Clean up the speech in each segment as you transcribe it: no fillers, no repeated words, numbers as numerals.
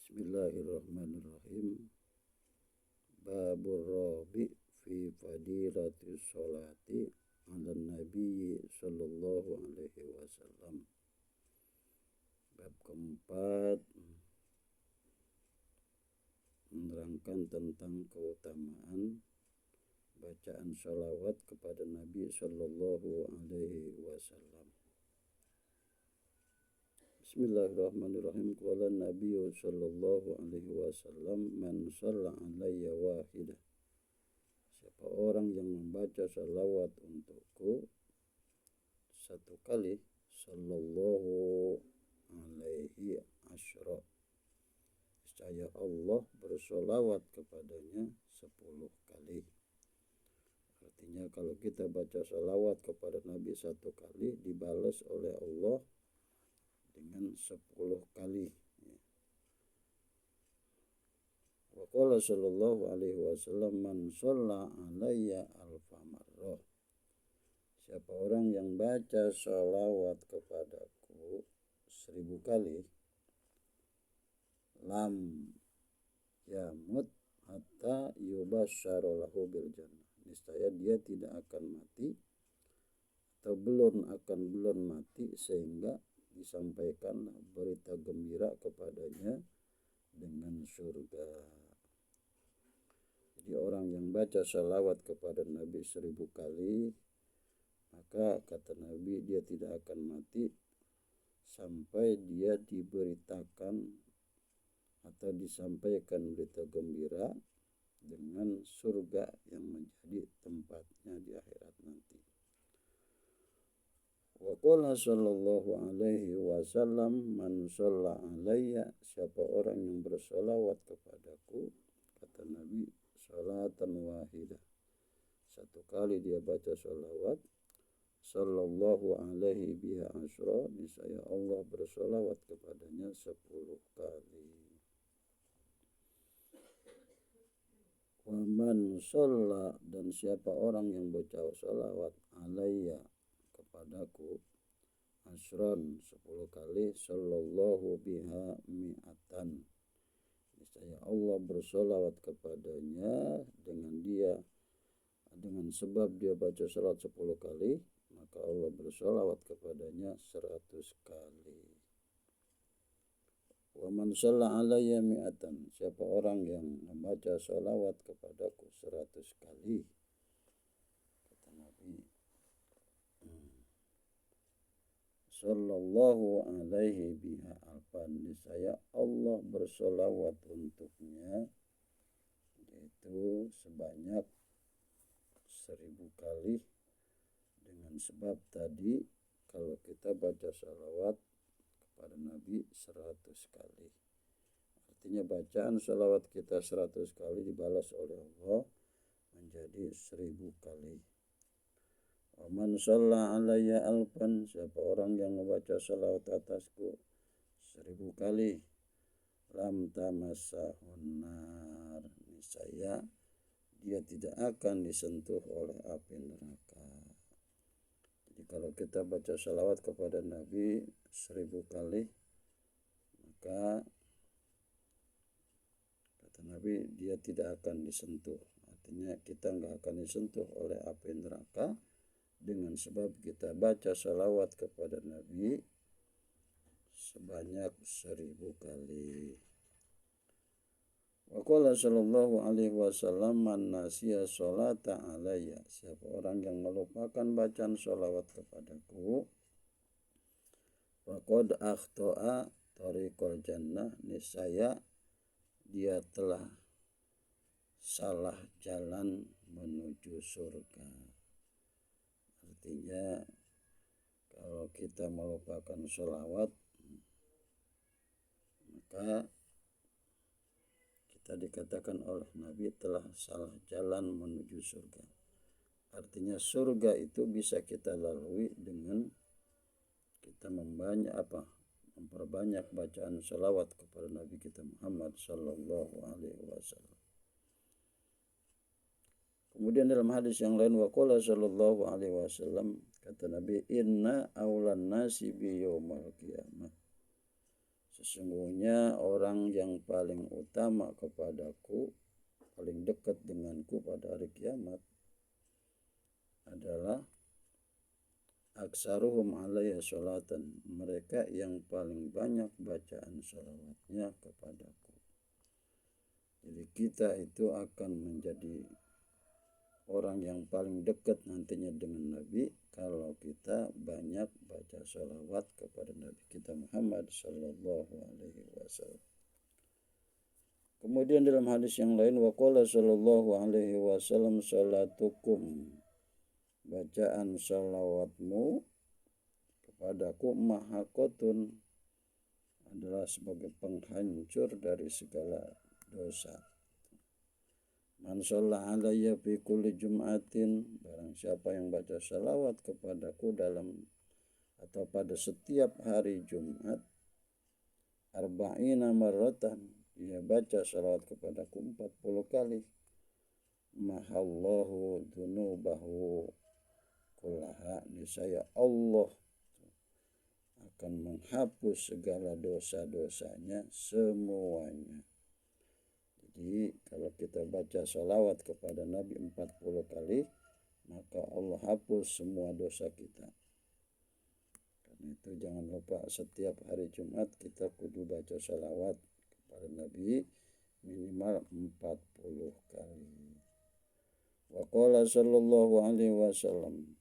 Bismillahirrahmanirrahim. Babur Rabi fi fadilati sholati ala Nabi sallallahu alaihi wasallam. Bab keempat menerangkan tentang keutamaan bacaan sholawat kepada Nabi sallallahu alaihi wasallam. Bismillahirrahmanirrahim. Qala Nabi sallallahu alaihi wasallam, man shalla alayya wahidah. Siapa orang yang membaca salawat untukku satu kali, sallallahu alaihi asyra. Niscaya Allah bersolawat kepadanya 10 kali. Artinya kalau kita baca salawat kepada Nabi satu kali, dibalas oleh Allah dengan 10 kali. Wa qala sallallahu alaihi wasallam, man shalla alayya alfa marrah. Siapa orang yang baca salawat kepadaku 1000 kali, lam yamut hatta yubasysyara lahu bil jannah. Niscaya dia tidak akan mati atau belum mati sehingga disampaikan berita gembira kepadanya dengan surga. Jadi orang yang baca salawat kepada Nabi 1000 kali, maka kata Nabi dia tidak akan mati sampai dia diberitakan atau disampaikan berita gembira dengan surga yang menjadi tempatnya di akhirat nanti. Wa qala sallallahu alaihi wasallam, man shalla alayya. Siapa orang yang bersolawat kepadaku, kata Nabi, salatan wahidah, satu kali dia baca solawat, sallallahu alaihi biha asyra. Niscaya Allah bersolawat kepadanya 10 kali. Wa man shalla, dan siapa orang yang baca solawat alayya kepadaku asyran 10 kali, sallallahu biha mi'atan. Niscaya Allah bersolawat kepadanya dengan sebab dia baca salat 10 kali, maka Allah bersolawat kepadanya 100 kali. Wa man shalla alayya mi'atan. Siapa orang yang membaca salawat kepadaku 100 kali, kata Nabi, sallallahu alaihi biha alfan. Niscaya Allah bersolawat untuknya yaitu sebanyak 1000 kali, dengan sebab tadi kalau kita baca salawat kepada Nabi 100 kali. Artinya bacaan salawat kita 100 kali dibalas oleh Allah menjadi 1000 kali. Wa man shalla alayya alfan. Siapa orang yang membaca salawat atasku 1000 kali, lam tamassahun nar. Niscaya dia tidak akan disentuh oleh api neraka. Jadi kalau kita baca salawat kepada Nabi 1000 kali, maka kata Nabi dia tidak akan disentuh. Artinya kita nggak akan disentuh oleh api neraka dengan sebab kita baca salawat kepada Nabi sebanyak 1000 kali. Wa qala sallallahu alaihi wasallam, man nasiya sholata alayya. Siapa orang yang melupakan bacaan sholawat kepadaku, faqad akhta'a tariqal jannah. Niscaya dia telah salah jalan menuju surga. Artinya kalau kita melupakan sholawat, maka kita dikatakan oleh Nabi telah salah jalan menuju surga. Artinya surga itu bisa kita lalui dengan kita memperbanyak bacaan sholawat kepada Nabi kita Muhammad sallallahu alaihi wasallam. Kemudian dalam hadis yang lain, wa qala sallallahu alaihi wasallam, kata Nabi, inna awlan nasi bi yaumal qiyamah. Sesungguhnya orang yang paling utama kepadaku, paling dekat denganku pada hari kiamat adalah aksaruhum alayya sholatan, mereka yang paling banyak bacaan sholawatnya kepadaku. Jadi kita itu akan menjadi orang yang paling dekat nantinya dengan Nabi kalau kita banyak baca sholawat kepada Nabi kita Muhammad sallallahu alaihi wasallam. Kemudian dalam hadis yang lain, waqala sallallahu alaihi wasallam, sholatukum, bacaan sholawatmu kepadaku, mahaqotun, adalah sebagai penghancur dari segala dosa. Man sholla alayya fi kulli jum'atin, barang siapa yang baca salawat kepadaku dalam atau pada setiap hari Jumat, arba'ina marratan, dia baca salawat kepadaku 40 kali, mahallahu dunubahu kullaha, niscaya Allah akan menghapus segala dosa-dosanya semuanya. Jadi kalau kita baca salawat kepada Nabi 40 kali, maka Allah hapus semua dosa kita. Karena itu jangan lupa setiap hari Jumat kita kudu baca salawat kepada Nabi minimal 40 kali. Wa qala sallallahu alaihi wasallam,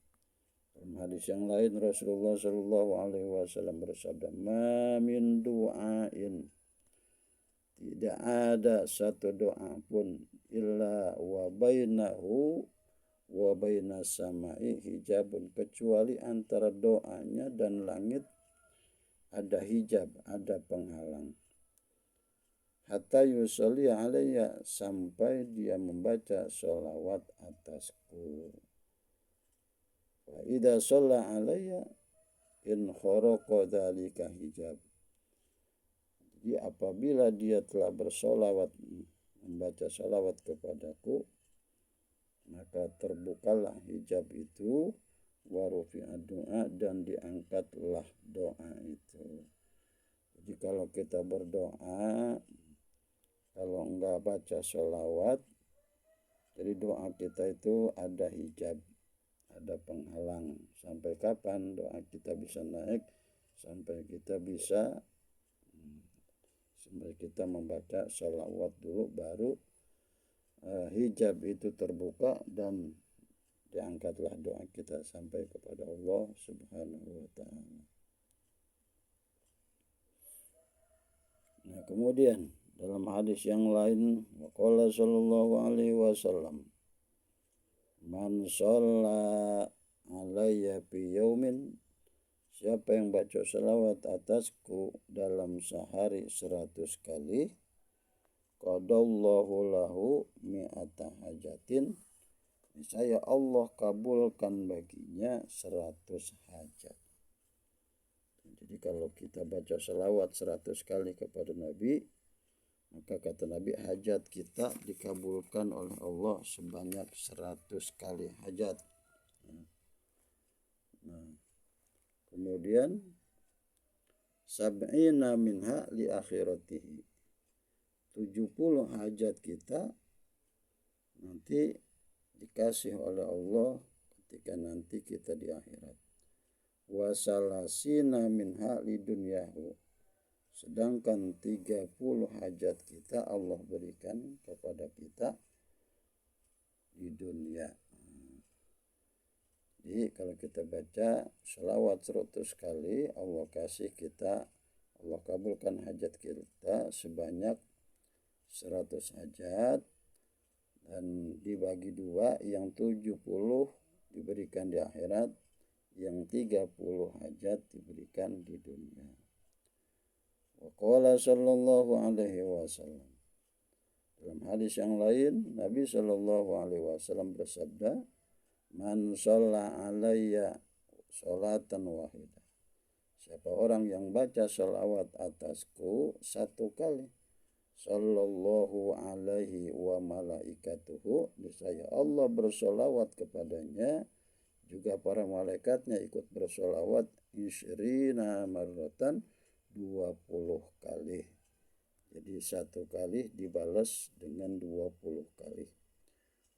dalam hadis yang lain Rasulullah sallallahu alaihi wasallam bersabda, ma min du'ain, tidak ada satu doa pun, illa wa bainahu wa bainas samai hijabun, kecuali antara doanya dan langit ada hijab, ada penghalang. Hatta yusalli alayya, sampai dia membaca sholawat atasku. Wa idza shalla alayya in kharaqa dzalika hijab. Jadi apabila dia telah bersolawat, membaca solawat kepadaku, maka terbukalah hijab itu, warufi'ad doa, dan diangkatlah doa itu. Jadi kalau kita berdoa, kalau enggak baca solawat, jadi doa kita itu ada hijab, ada penghalang. Sampai kapan doa kita bisa naik? Sampai kita bisa membaca sholawat dulu, baru hijab itu terbuka dan diangkatlah doa kita sampai kepada Allah subhanahu wa ta'ala. Nah kemudian dalam hadis yang lain, waqala sallallahu alaihi wasallam, man sholla alayya fi yaumin, siapa yang baca salawat atasku dalam sehari 100 kali, qadallahu lahu mi'ata hajatin, niscaya Allah kabulkan baginya 100 hajat. Jadi kalau kita baca salawat 100 kali kepada Nabi, maka kata Nabi, hajat kita dikabulkan oleh Allah sebanyak 100 kali hajat. Nah, kemudian sab'ina minha li akhiratihi, 70 hajat kita nanti dikasih oleh Allah ketika nanti kita di akhirat. Wa salasina minha li dunyahu, sedangkan 30 hajat kita Allah berikan kepada kita di dunia. Jadi kalau kita baca sholawat 100 kali, Allah kasih kita, Allah kabulkan hajat kita sebanyak 100 hajat, dan dibagi dua, yang 70 diberikan di akhirat, yang 30 hajat diberikan di dunia. Wa qala sallallahu alaihi wasallam, dalam hadis yang lain Nabi sallallahu alaihi wasallam bersabda, man sholla alayya sholatan wahidah, siapa orang yang baca sholawat atasku 1 kali, sallallahu alaihi wa malaikatuhu, niscaya Allah bersolawat kepadanya, juga para malaikatnya ikut bersolawat, isyrina marratan, 20 kali. Jadi 1 kali dibalas dengan 20 kali.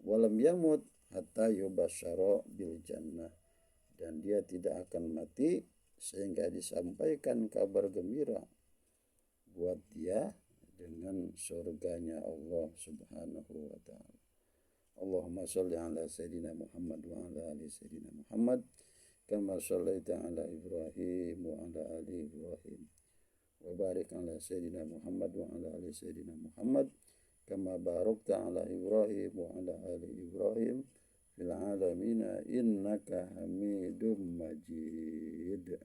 Walam yamut hatta yubasyara bil jannah. Dan dia tidak akan mati sehingga disampaikan kabar gembira buat dia dengan surganya Allah Subhanahu wa ta'ala. Allahumma sholli ala Sayyidina Muhammad wa ala ali Sayyidina Muhammad kama shallaita ala Ibrahim wa ala ali Ibrahim wa barik ala Sayyidina Muhammad wa ala ali Sayyidina Muhammad kama barakta ala Ibrahim wa ala ali Ibrahim fil alamin innaka Hamidum Majid.